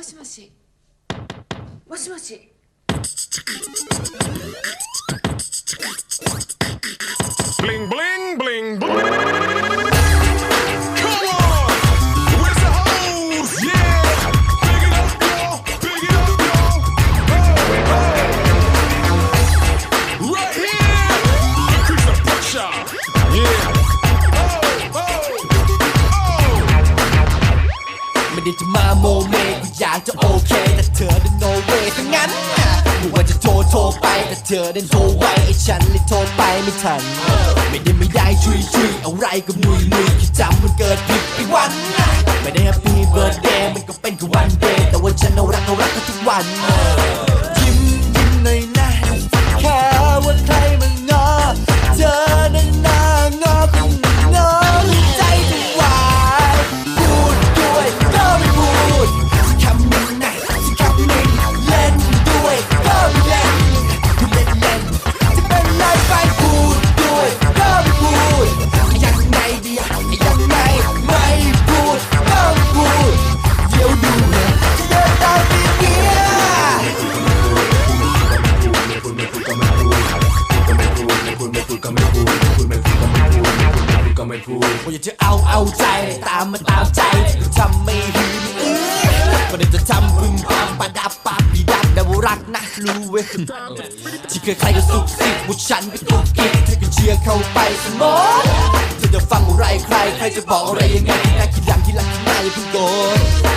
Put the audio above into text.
しもし。もしもし。Bling bling bling bling. Come on, where's the hose? Yeah, big it up, y'all. Big it up, y'all. Right here, increase the pressure. Yeah. ไม่ได้จะมาโมเมกูอยากจะโอเคแต่เธอนั้นโนเวทั้งนั้นไม่ว่าจะโทรไปแต่เธอนั้นโทรไวไอ้ฉันเลยโทรไปไม่ทันไม่ได้ชุยอะไรก็มุยแค่จำวันเกิดผิดไปวันไม่ได้แฮปปี้เบิร์ดเดย์มันก็เป็นแค่วันเดย์แต่ว่าฉันเอารักกันทุกวันยิ้มหน่อยนะแค่ว่าใครมันงอเธอนั้นน่างอคุณงอใจทุกวันพูดด้วยก็ไม่พูดคำหนึ่งนะคำหนึ่งเล่นด้วยก็ไม่เล่นคุณเล่นจะเป็นไรไปพูดด้วยก็ไม่พูดยังไงดียังไงไม่พูดก็ไม่พูดเดี๋ยวดูจะเดินตามไปเดียว่าอยากจะเอาใจตามมาตามใจทำไม่หืนก็ได้จะทำพึงพำปะดับปากดีดับแต่ว่ารักนะรู้เว้ยที่ใครๆก็สุขสิว่าฉันเป็นตัวกินเธอก็เชียร์เข้าไปเสมอเธอจะฟังอะไรใครจะบอกอะไรยังไงนะคิดหลังคิดหน้าอย่าเพิ่งโกรธ